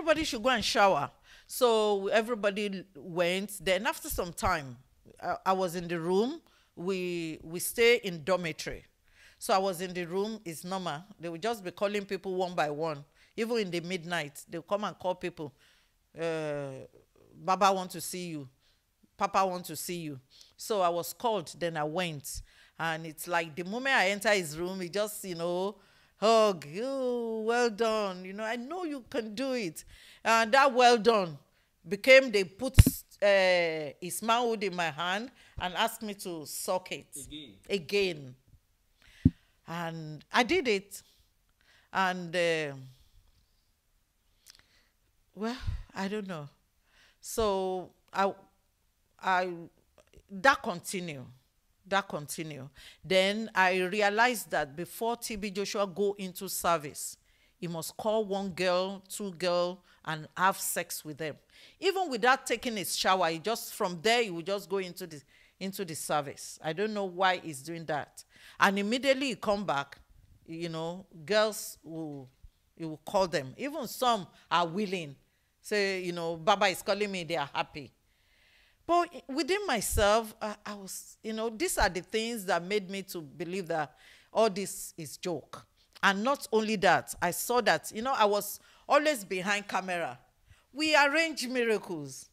everybody should go and shower. So everybody went. Then after some time, I was in the room. We stay in dormitory. So I was in the room. It's normal. They would just be calling people one by one. Even in the midnight, they'll come and call people. Baba want to see you. Papa want to see you. So I was called. Then I went. And it's like the moment I enter his room, he just, hug. You, well done. I know you can do it. And that well done became, they put his manhood in my hand and asked me to suck it. Again. And I did it. And, well, I don't know. So that continued. Then I realized that before T.B Joshua go into service, he must call one girl, two girls, and have sex with them. Even without taking his shower, from there, he would just go into the service. I don't know why he's doing that. And immediately he come back, girls he will call them. Even some are willing. Say, Baba is calling me, they are happy. But within myself, I was, these are the things that made me to believe that all this is joke. And not only that, I saw that, I was always behind camera. We arrange miracles.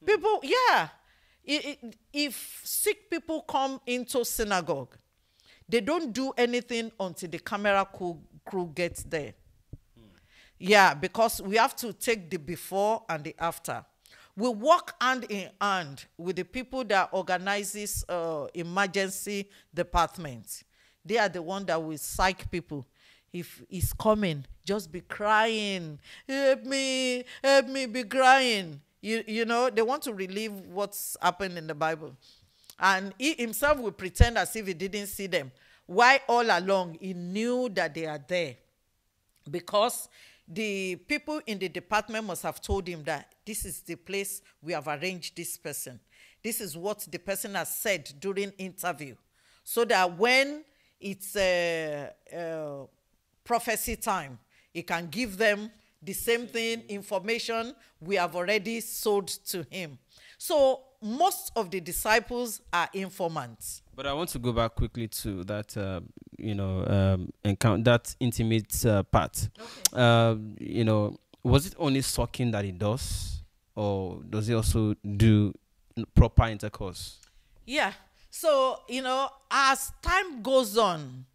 People, yeah. If sick people come into synagogue, they don't do anything until the camera crew gets there. Yeah, because we have to take the before and the after. We work hand in hand with the people that organizes emergency department. They are the one that will psych people. If he's coming, just be crying. Help me, be crying. They want to relieve what's happened in the Bible. And he himself will pretend as if he didn't see them. Why all along he knew that they are there? Because the people in the department must have told him that this is the place we have arranged this person. This is what the person has said during interview. So that when it's prophecy time, he can give them the same thing, information we have already sold to him. So most of the disciples are informants. But I want to go back quickly to that, encounter, that intimate part. Okay. Was it only sucking that he does, or does he also do proper intercourse? Yeah. So, as time goes on,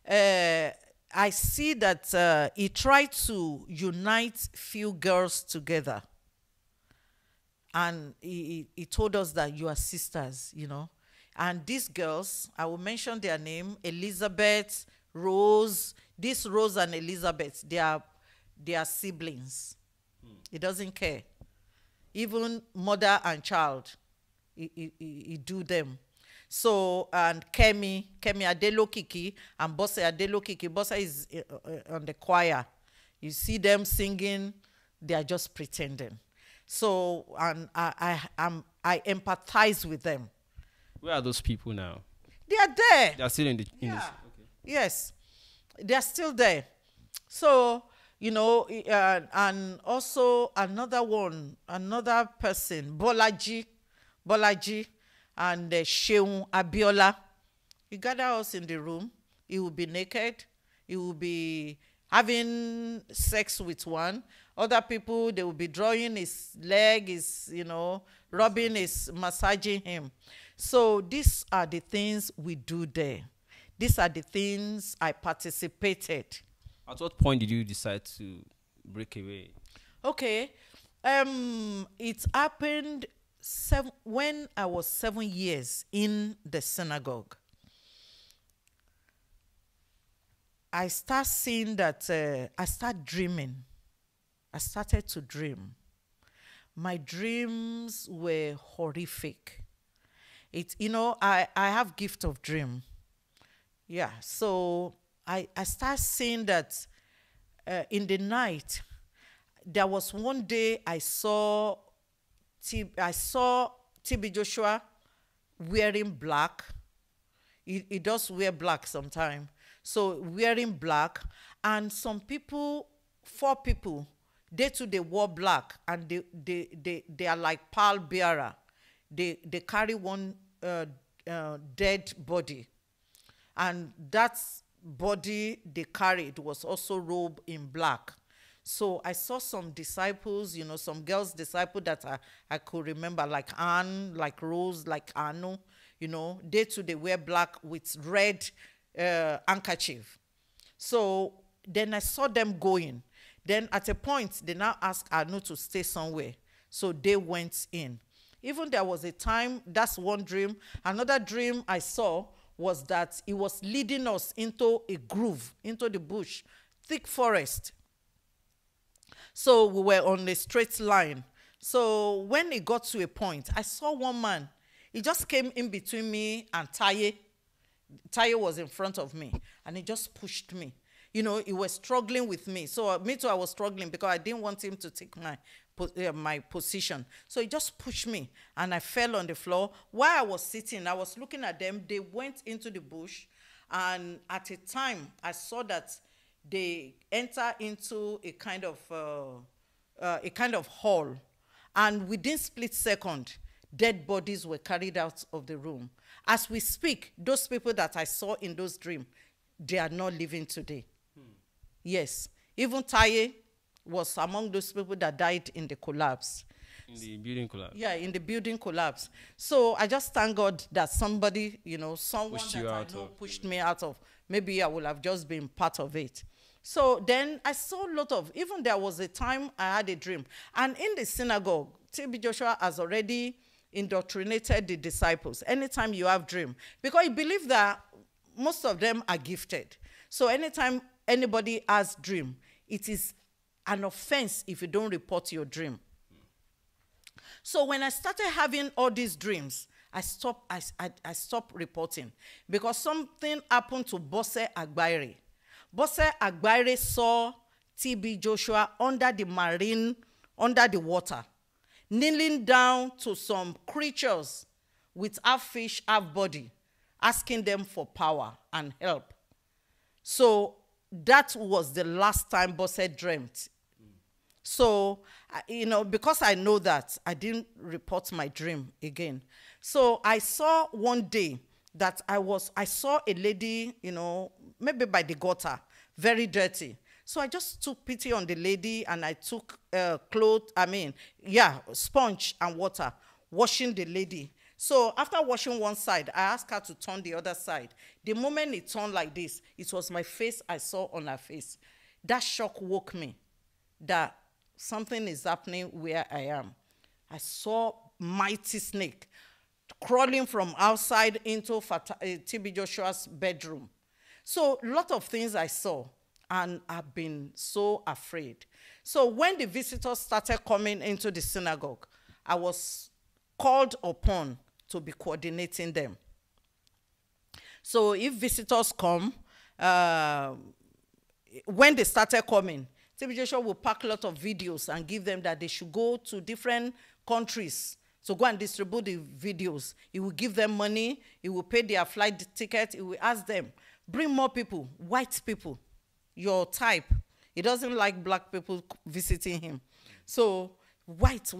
I see that he tried to unite few girls together. And he told us that you are sisters, And these girls, I will mention their name, Elizabeth, Rose. This Rose and Elizabeth, they are siblings. He doesn't care. Even mother and child, he do them. So, and Kemi Adelo Kiki, and Bosse Adelo Kiki. Bosse is on the choir. You see them singing, they are just pretending. So, and I empathize with them. Where are those people now? They are there. They are still in the... Yeah. Okay. Yes. They are still there. So, and also another person, Bolaji, and Sheun Abiola. He gather us in the room. He will be naked. He will be having sex with one. Other people, they will be drawing his leg, rubbing massaging him. So these are the things we do there. These are the things I participated. At what point did you decide to break away? Okay. It happened when I was 7 years in the synagogue. I start seeing that I start dreaming. I started to dream. My dreams were horrific. I have gift of dream. Yeah, so I start seeing that in the night, there was one day I saw T.B Joshua wearing black. He does wear black sometimes. So wearing black, and some people, 4 people, they too, they wore black, and they are like pall bearer. They carry one dead body, and that body they carried was also robed in black. So I saw some disciples, some girls disciple that I could remember, like Anne, like Rose, like Anu, they too, they wear black with red handkerchief. So then I saw them going. Then at a point, they now asked Anu to stay somewhere. So they went in. Even there was a time, that's one dream. Another dream I saw was that he was leading us into a groove, into the bush, thick forest. So we were on a straight line. So when it got to a point, I saw one man. He just came in between me and Taye. Taye was in front of me, and he just pushed me. He was struggling with me. So me too, I was struggling because I didn't want him to take my position. So he just pushed me, and I fell on the floor. While I was sitting, I was looking at them. They went into the bush, and at a time, I saw that they enter into a kind of hall, and within split second, dead bodies were carried out of the room. As we speak, those people that I saw in those dreams, they are not living today. Yes, even Taye was among those people that died in the collapse. In the building collapse. Yeah, in the building collapse. So I just thank God that somebody, someone pushed that you I out know of. pushed me out of. Maybe I would have just been part of it. So then I saw a lot of, even there was a time I had a dream. And in the synagogue, T.B Joshua has already indoctrinated the disciples. Anytime you have dream, because he believed that most of them are gifted. So anytime anybody has dream, it is an offense if you don't report your dream. So when I started having all these dreams, I stopped reporting, because something happened to Bose Agbaire. Bose Agbaire saw T.B Joshua under the water, kneeling down to some creatures with half fish, half body, asking them for power and help. So that was the last time Bose dreamt. So, because I know that, I didn't report my dream again. So I saw one day that I saw a lady, maybe by the gutter, very dirty. So I just took pity on the lady, and I took sponge and water, washing the lady. So after washing one side, I asked her to turn the other side. The moment it turned like this, it was my face I saw on her face. That shock woke me that something is happening where I am. I saw mighty snake crawling from outside into T.B Joshua's bedroom. So a lot of things I saw, and I've been so afraid. So when the visitors started coming into the synagogue, I was called upon to be coordinating them. So if visitors come, when they started coming, T.B Joshua will pack a lot of videos and give them that they should go to different countries to go and distribute the videos. He will give them money. He will pay their flight ticket. He will ask them, bring more people, white people, your type. He doesn't like black people visiting him. So white,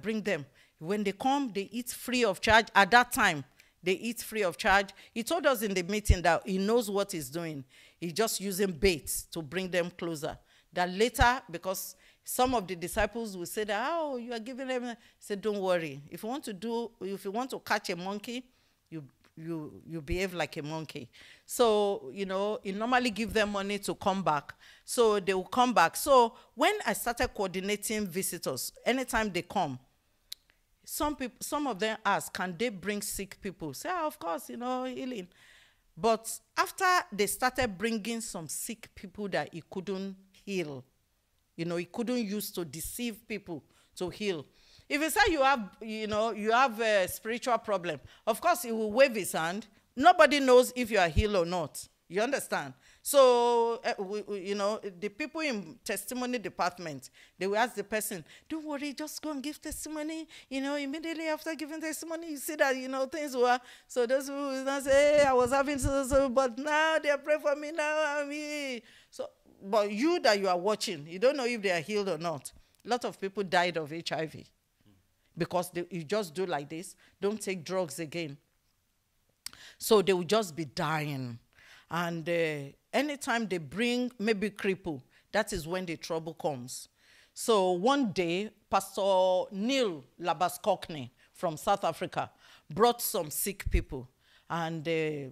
bring them. When they come, they eat free of charge. At that time, they eat free of charge. He told us in the meeting that he knows what he's doing. He's just using baits to bring them closer. That later, because some of the disciples will say that, oh, you are giving them. He said, don't worry. If you want to catch a monkey, you behave like a monkey. So, he normally give them money to come back. So they will come back. So when I started coordinating visitors, anytime they come, some of them ask, can they bring sick people? Say, of course, healing. But after they started bringing some sick people that he couldn't heal, he couldn't use to deceive people to heal. If you say you have a spiritual problem, of course he will wave his hand. Nobody knows if you are healed or not. You understand? So, the people in testimony department, they will ask the person, don't worry, just go and give testimony. Immediately after giving testimony, you see that, things were. So those who will not say, hey, I was having so, but now they are praying for me, now I'm here. So but you that you are watching, you don't know if they are healed or not. A lot of people died of HIV because you just do like this, don't take drugs again. So they will just be dying. And anytime they bring maybe cripple, that is when the trouble comes. So one day, Pastor Neil Labaskokney from South Africa brought some sick people, and 2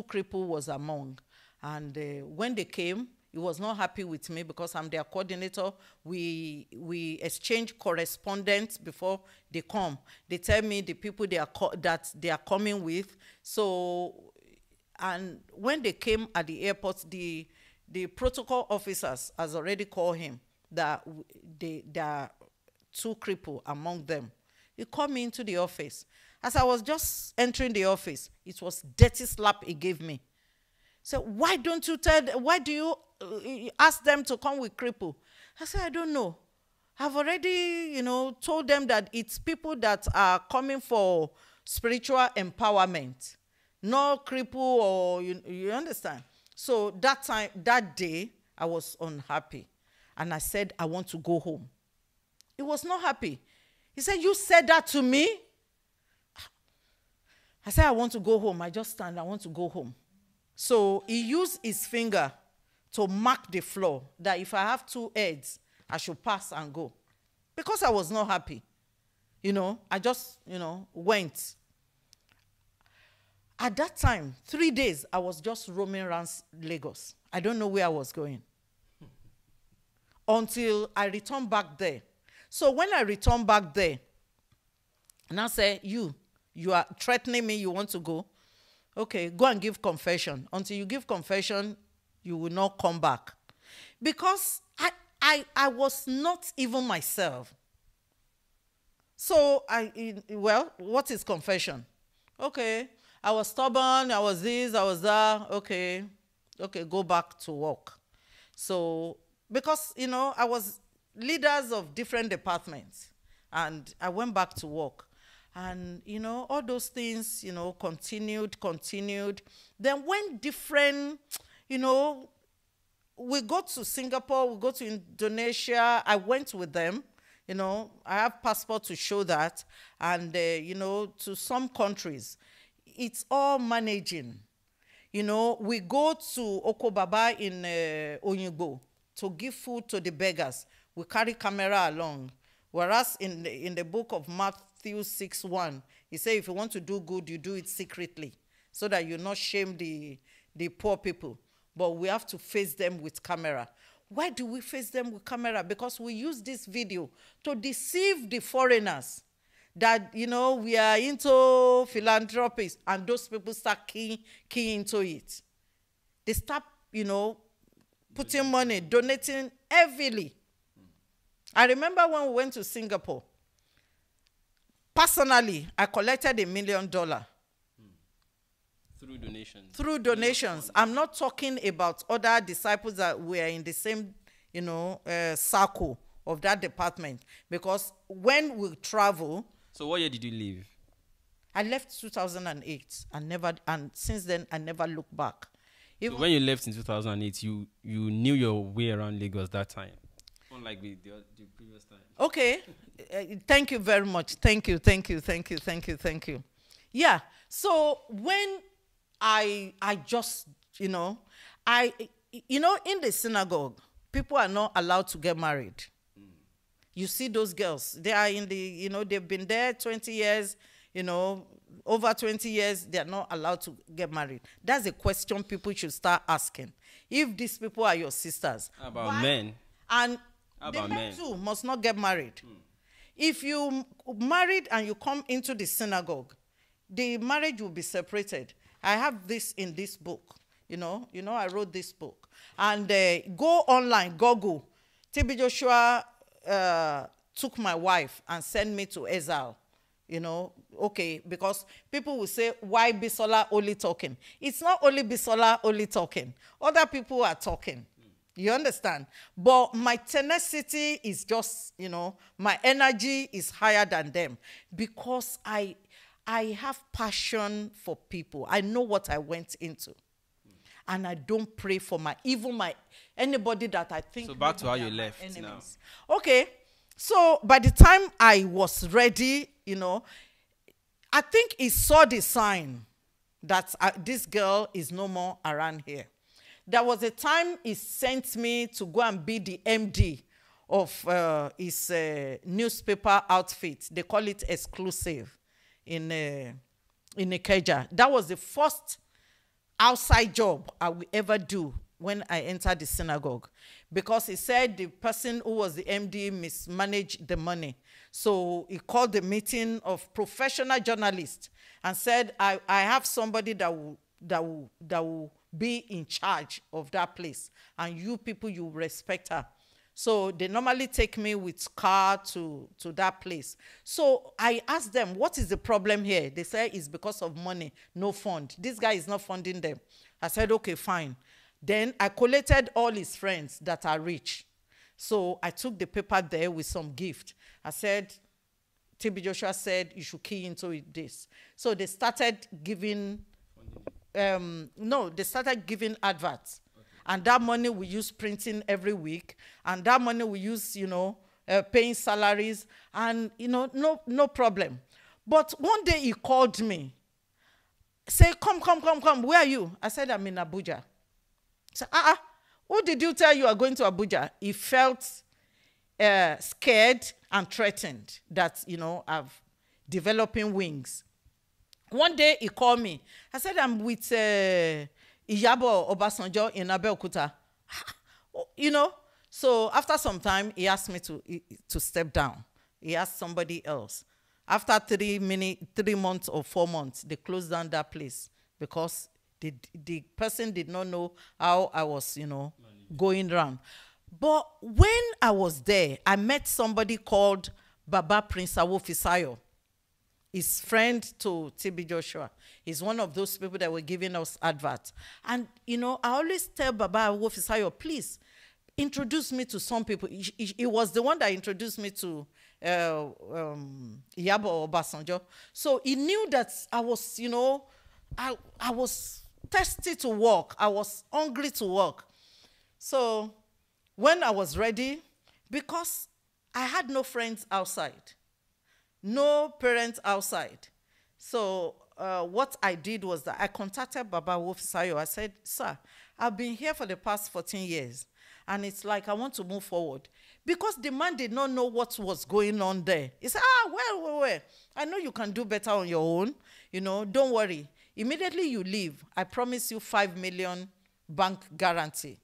cripple was among. And when they came, he was not happy with me because I'm their coordinator. We exchange correspondence before they come. They tell me the people that they are coming with. So, and when they came at the airport, the protocol officers has already called him that there are 2 cripple among them. He called me into the office. As I was just entering the office, it was dirty slap he gave me. So why do you ask them to come with cripple? I said, I don't know. I've already, told them that it's people that are coming for spiritual empowerment, not cripple, or you understand. So that day, I was unhappy. And I said, I want to go home. He was not happy. He said, you said that to me? I said, I want to go home. I just stand, I want to go home. So he used his finger to mark the floor that if I have 2 heads, I should pass and go. Because I was not happy. I just, went. At that time, 3 days, I was just roaming around Lagos. I don't know where I was going. Until I returned back there. So when I returned back there, and I said, you are threatening me, you want to go? Okay, go and give confession. Until you give confession, you will not come back. Because I was not even myself. So, what is confession? Okay, I was stubborn, I was this, I was that. Okay, go back to work. So, because, I was leaders of different departments. And I went back to work. And, all those things, continued. Then when different, we go to Singapore, we go to Indonesia. I went with them. I have passport to show that. And, to some countries, it's all managing. We go to Okobaba in Onyigbo to give food to the beggars. We carry camera along. Whereas in the book of Matthew 6:1, he said, if you want to do good, you do it secretly, so that you not shame the poor people. But we have to face them with camera. Why do we face them with camera? Because we use this video to deceive the foreigners that, we are into philanthropies, and those people start keying into it. They start, putting money, donating heavily. I remember when we went to Singapore, personally, I collected $1 million. Through donations? Through donations. I'm not talking about other disciples that were in the same, circle of that department. Because when we travel... So what year did you leave? I left 2008 and since then I never looked back. So when you left in 2008, you knew your way around Lagos that time? Unlike the previous time. Okay. Thank you very much. Thank you. Yeah. So when I just, in the synagogue, people are not allowed to get married. You see those girls, they are in the, they've been there 20 years, over 20 years, they are not allowed to get married. That's a question people should start asking. If these people are your sisters. How about men? And the men too must not get married. If you married and you come into the synagogue, the marriage will be separated. I have this in this book. I wrote this book. And go online, Google. T.B Joshua took my wife and sent me to exile. Okay, because people will say, why Bisola only talking? It's not only Bisola only talking. Other people are talking. You understand? But my tenacity is just, my energy is higher than them because I have passion for people. I know what I went into. And I don't pray for anybody that I think. So back to how you left now. Okay. So by the time I was ready, I think he saw the sign that this girl is no more around here. There was a time he sent me to go and be the MD of his newspaper outfit. They call it Exclusive in Ikeja. That was the first outside job I will ever do when I entered the synagogue, because he said the person who was the MD mismanaged the money. So he called the meeting of professional journalists and said, I have somebody that will be in charge of that place, and you people, you respect her. So they normally take me with car to that place. So I asked them, what is the problem here? They say it's because of money, no fund. This guy is not funding them. I said, okay, fine. Then I collated all his friends that are rich. So I took the paper there with some gift. I said, T.B Joshua said, you should key into this. So they started giving, they started giving adverts. And that money we use printing every week. And that money we use, paying salaries. And, no problem. But one day he called me. Say, come. Where are you? I said, I'm in Abuja. He said, who did you tell you are going to Abuja? He felt scared and threatened that, I'm developing wings. One day he called me. I said, I'm with Iyabo Obasanjo in Abeokuta. So after some time, he asked me to step down. He asked somebody else. After 3 months or 4 months, they closed down that place because the person did not know how I was, going around. But when I was there, I met somebody called Baba Prince Awofisayo. His friend to T.B Joshua. He's one of those people that were giving us adverts. And, I always tell Baba Awofisayo, please, introduce me to some people. He was the one that introduced me to Iyabo Obasanjo. So he knew that I was, I was thirsty to work. I was hungry to work. So when I was ready, because I had no friends outside, no parents outside. So what I did was that I contacted Baba Awofisayo. I said, sir, I've been here for the past 14 years. And it's like I want to move forward. Because the man did not know what was going on there. He said, well. I know you can do better on your own. Don't worry. Immediately you leave, I promise you 5 million bank guarantee.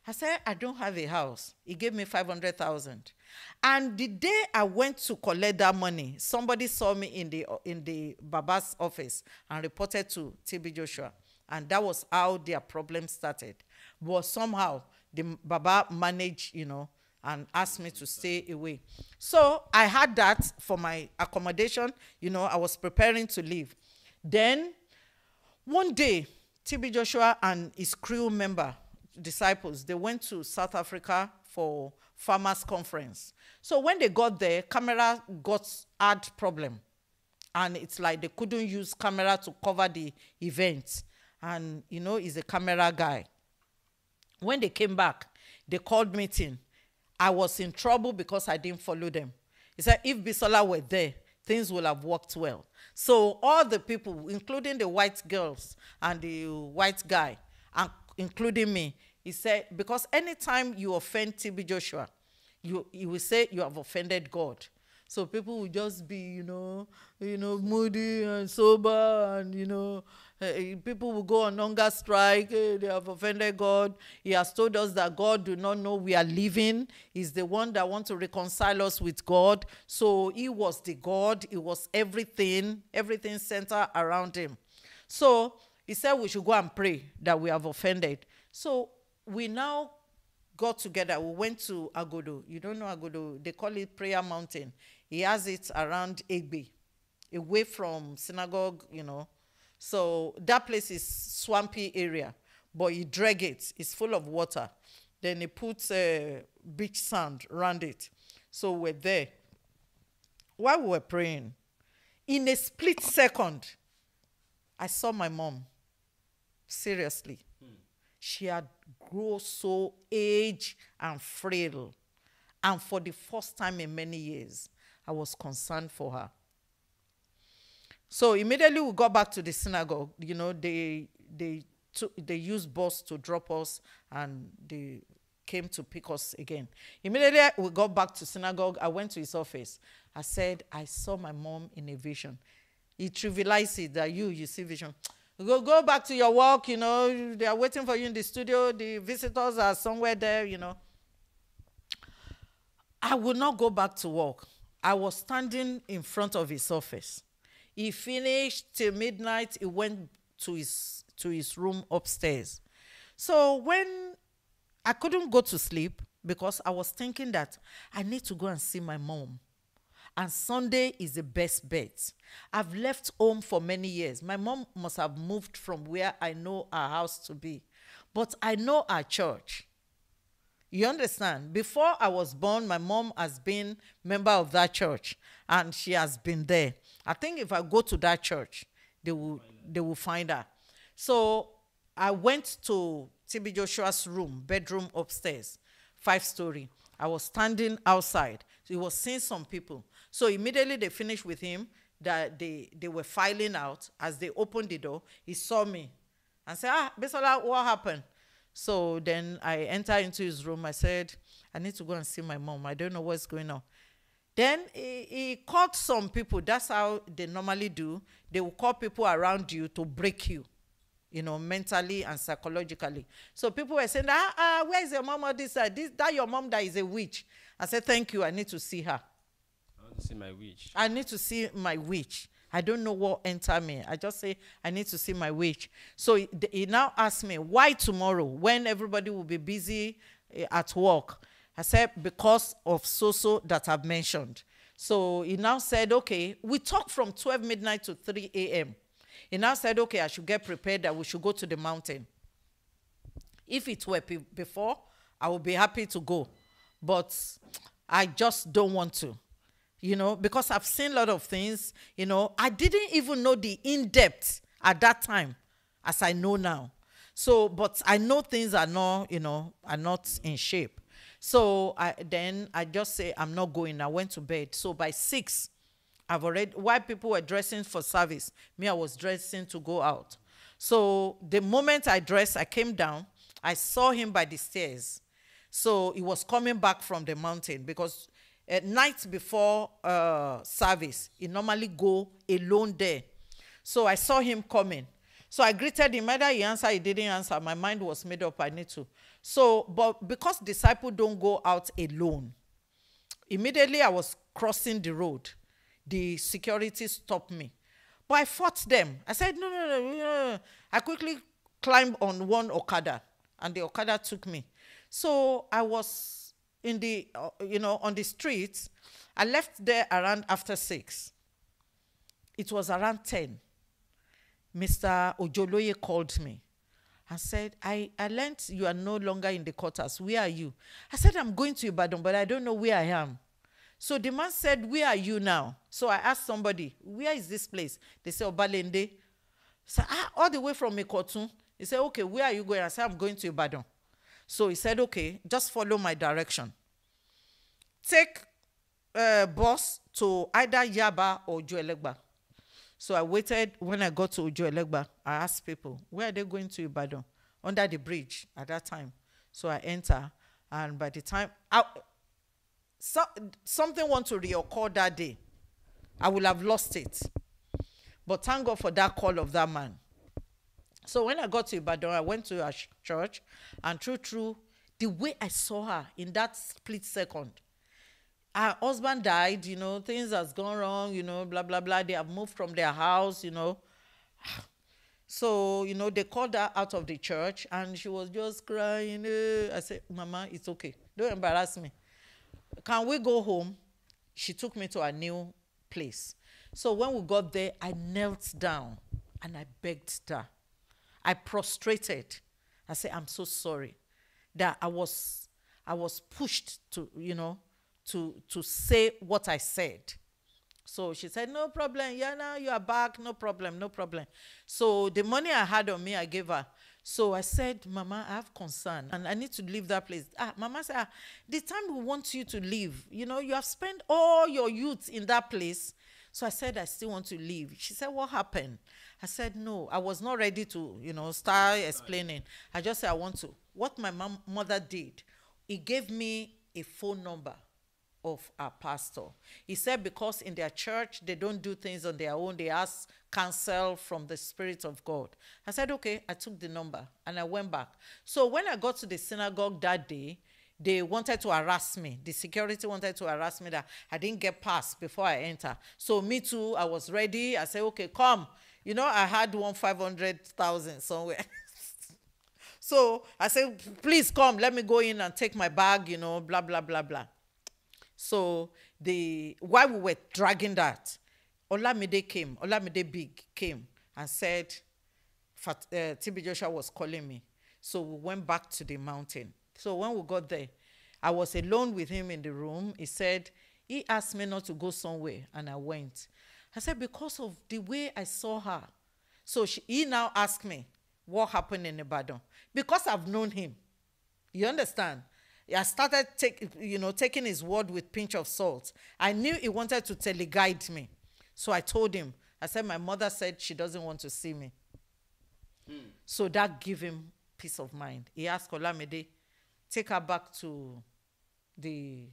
I said, I don't have a house. He gave me 500,000. And the day I went to collect that money, somebody saw me in the Baba's office and reported to T.B Joshua. And that was how their problem started. But somehow, the Baba managed, and asked me to stay away. So I had that for my accommodation. I was preparing to leave. Then, one day, T.B Joshua and his crew member, disciples, they went to South Africa for farmers conference. So when they got there, camera had problem. And it's like they couldn't use camera to cover the event. And, he's a camera guy. When they came back, they called meeting. I was in trouble because I didn't follow them. He said, if Bisola were there, things would have worked well. So all the people, including the white girls and the white guy, and including me, he said, because anytime you offend T.B Joshua, you will say you have offended God. So people will just be, moody and sober, and, people will go on hunger strike. Hey, they have offended God. He has told us that God do not know we are living. He's the one that wants to reconcile us with God. So he was the God. He was everything centered around him. So he said we should go and pray that we have offended. So we now got together. We went to Agodo. You don't know Agodo. They call it Prayer Mountain. He has it around Egbe, away from Synagogue, So that place is swampy area, but he drag it. It's full of water. Then he puts beach sand around it. So we're there. While we were praying, in a split second, I saw my mom. Seriously. She had grown so aged and frail. And for the first time in many years, I was concerned for her. So immediately we got back to the synagogue. You know, they used bus to drop us, and they came to pick us again. Immediately we got back to synagogue. I went to his office. I said, I saw my mom in a vision. He trivialized it that you see vision. Go back to your work, you know. They are waiting for you in the studio. The visitors are somewhere there, you know. I would not go back to work. I was standing in front of his office. He finished till midnight. He went to his room upstairs. So when I couldn't go to sleep, because I was thinking that I need to go and see my mom. And Sunday is the best bet. I've left home for many years. My mom must have moved from where I know her house to be. But I know her church. You understand? Before I was born, my mom has been member of that church. And she has been there. I think if I go to that church, they will find her. So I went to T.B Joshua's room, bedroom upstairs, 5-story. I was standing outside. So he was seeing some people. So immediately they finished with him, that they were filing out. As they opened the door, he saw me and said, Bisola, what happened? So then I entered into his room. I said, I need to go and see my mom. I don't know what's going on. Then he called some people. That's how they normally do. They will call people around you to break you, you know, mentally and psychologically. So people were saying, where is your mom or this? That your mom that is a witch. I said, thank you. I need to see her. I want to see my witch. I need to see my witch. I don't know what entered me. I just say, I need to see my witch. So he now asked me, why tomorrow, when everybody will be busy at work? I said, because of so that I've mentioned. So he now said, okay, we talked from 12 midnight to 3 a.m. He now said, okay, I should get prepared that we should go to the mountain. If it were before, I would be happy to go. But I just don't want to, you know, because I've seen a lot of things, you know. I didn't even know the in-depth at that time as I know now. So, but I know things are not, you know, are not in shape. So then I just say, I'm not going. I went to bed. So by 6, I've already, while people were dressing for service, me, I was dressing to go out. So the moment I dressed, I came down. I saw him by the stairs. So he was coming back from the mountain, because at night before service, he normally go alone there. So I saw him coming. So I greeted him. Either he answered, he didn't answer. My mind was made up. I need to. So, but because disciples don't go out alone, immediately I was crossing the road. The security stopped me. But I fought them. I said, no. I quickly climbed on one Okada, and the Okada took me. So I was in the, on the streets. I left there around after 6. It was around 10. Mr. Ojoloye called me and said, I learned you are no longer in the quarters. Where are you? I said, I'm going to Ibadan, but I don't know where I am. So the man said, where are you now? So I asked somebody, where is this place? They said, Obalende. I said, all the way from Ikotun. He said, okay, where are you going? I said, I'm going to Ibadan. So he said, okay, just follow my direction. Take bus to either Yaba or Ojuelegba. So I waited. When I got to Ojuelegba, I asked people, where are they going to Ibadan? Under the bridge at that time. So I enter, and by the time, something want to reoccur that day, I will have lost it. But thank God for that call of that man. So when I got to Ibadan, I went to a church, and through the way I saw her in that split second, her husband died, things has gone wrong, blah, blah, blah. They have moved from their house, So, they called her out of the church, and she was just crying. I said, Mama, it's okay. Don't embarrass me. Can we go home? She took me to a new place. So when we got there, I knelt down, and I begged her. I prostrated. I said, I'm so sorry that I was pushed to, to say what I said. So she said, no problem. Yeah, now you are back. No problem. So the money I had on me, I gave her. So I said, Mama, I have concern and I need to leave that place. Mama said, the time we want you to leave, you have spent all your youth in that place. So I said, I still want to leave. She said, what happened? I said, no, I was not ready to, start explaining. I just said, I want to. What my mother did, he gave me a phone number of our pastor. He said because in their church, they don't do things on their own. They ask counsel from the Spirit of God. I said, okay. I took the number and I went back. So when I got to the synagogue that day, they wanted to harass me. The security wanted to harass me that I didn't get past before I enter. So me too, I was ready. I said, okay, come. I had 500,000 somewhere. So I said, please come. Let me go in and take my bag, blah, blah, blah, blah. So while we were dragging that, Olamide Big came and said, T.B Joshua was calling me. So we went back to the mountain. So when we got there, I was alone with him in the room. He asked me not to go somewhere, and I went. I said, because of the way I saw her. So he now asked me, what happened in Ibadan? Because I've known him. You understand? I started taking his word with pinch of salt. I knew he wanted to teleguide me. So I told him, I said, my mother said she doesn't want to see me. So that gave him peace of mind. He asked Olamide, take her back to the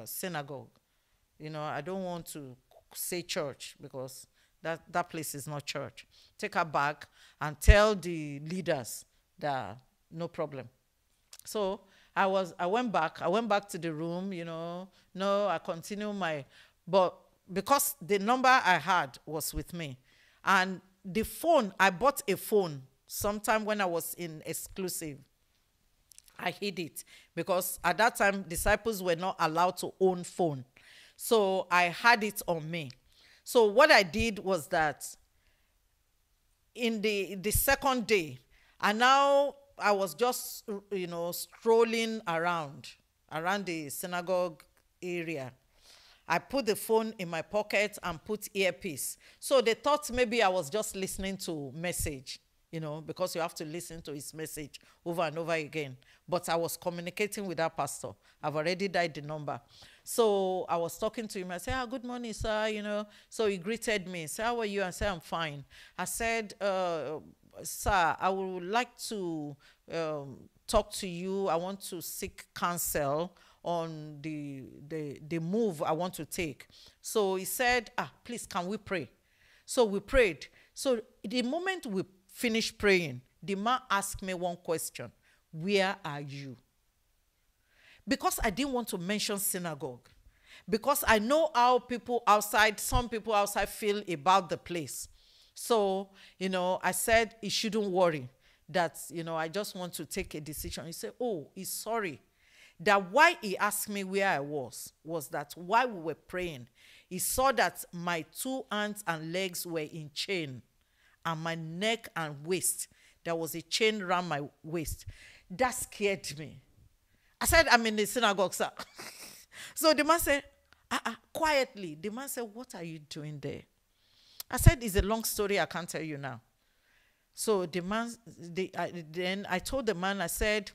synagogue. I don't want to say church because that place is not church. Take her back and tell the leaders that no problem. So I went back to the room, I continued but because the number I had was with me. And the phone, I bought a phone sometime when I was in exclusive. I hid it because at that time, disciples were not allowed to own phone. So I had it on me. So what I did was that in the second day, and now I was just, strolling around the synagogue area. I put the phone in my pocket and put earpiece. So they thought maybe I was just listening to message, because you have to listen to his message over and over again. But I was communicating with that pastor. I've already dialed the number. So I was talking to him. I said, good morning, sir, So he greeted me. He said, how are you? I said, I'm fine. I said, sir, I would like to talk to you. I want to seek counsel on the move I want to take. So he said, please, can we pray? So we prayed. So the moment we finished praying, the man asked me one question. Where are you? Because I didn't want to mention synagogue. Because I know how some people outside feel about the place. So, I said he shouldn't worry that, I just want to take a decision. He said, he's sorry. That why he asked me where I was that while we were praying, he saw that my 2 hands and legs were in chain and my neck and waist, there was a chain around my waist. That scared me. I said, I'm in the synagogue, sir. So the man said, quietly. The man said, what are you doing there? I said, it's a long story. I can't tell you now. So then I told the man, I said,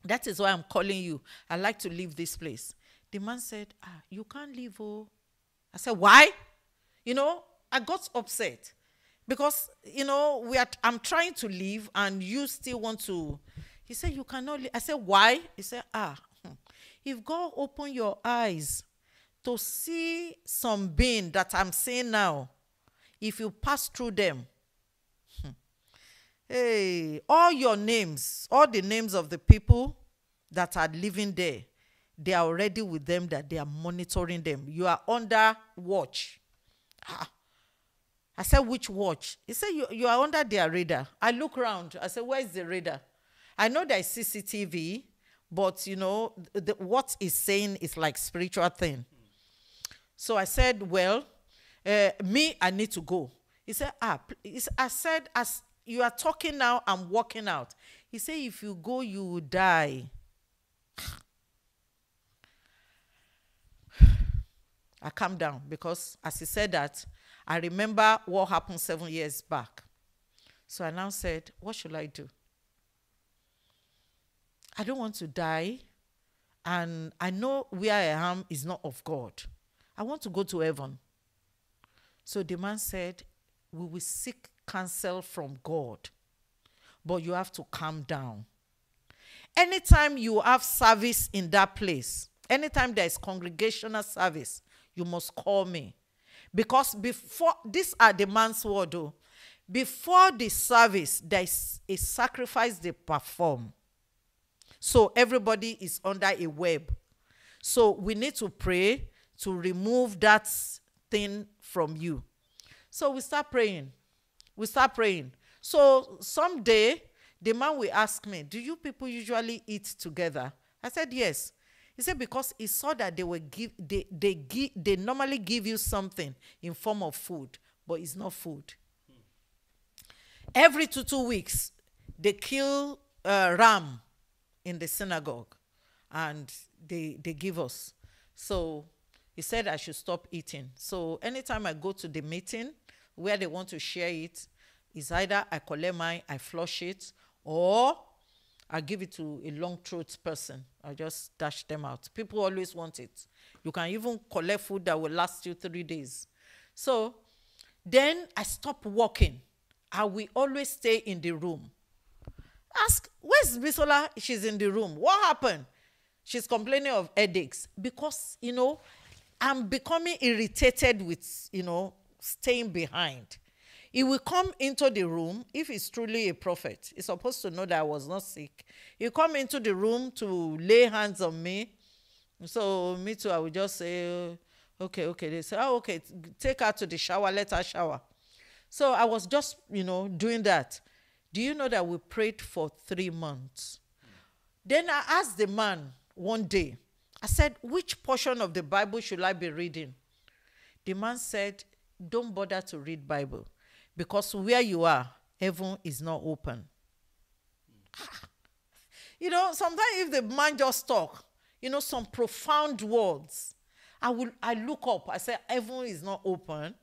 that is why I'm calling you. I'd like to leave this place. The man said, you can't leave. Oh. I said, why? I got upset because, I'm trying to leave and you still want to. He said, you cannot leave. I said, why? He said, if God open your eyes to see some being that I'm seeing now, if you pass through them, hey, all the names of the people that are living there, they are already with them, that they are monitoring them. You are under watch. I said, which watch? He said, you are under their radar. I look around. I said, where is the radar? I know there is CCTV, but, what he's saying is like spiritual thing. So I said, well, I need to go. He said, I said, as you are talking now, I'm walking out. He said, if you go, you will die. I calmed down because as he said that, I remember what happened 7 years back. So I now said, what should I do? I don't want to die. And I know where I am is not of God. I want to go to heaven. So the man said, we will seek counsel from God, but you have to calm down. Anytime you have service in that place, anytime there is congregational service, you must call me. Because before, these are the man's word though, before the service, there is a sacrifice they perform. So everybody is under a web. So we need to pray to remove that thing from you. So we start praying. So someday, the man will ask me, do you people usually eat together? I said, yes. He said, because he saw that they normally give you something in form of food, but it's not food. Every 2 weeks, they kill ram in the synagogue, and they give us. So he said I should stop eating. So anytime I go to the meeting where they want to share it, it's either I collect mine, I flush it, or I give it to a long throat person. I just dash them out. People always want it. You can even collect food that will last you 3 days. So then I stop walking. I will always stay in the room. Ask, where's Bisola? She's in the room. What happened? She's complaining of headaches. Because, I'm becoming irritated with, staying behind. He will come into the room. If he's truly a prophet, he's supposed to know that I was not sick. He'll come into the room to lay hands on me. So me too, I will just say, okay. They say, okay, take her to the shower, let her shower. So I was just, doing that. Do you know that we prayed for 3 months? Then I asked the man one day, I said, which portion of the Bible should I be reading? The man said, don't bother to read Bible, because where you are, heaven is not open. Sometimes if the man just talk, some profound words, I look up, I say, heaven is not open.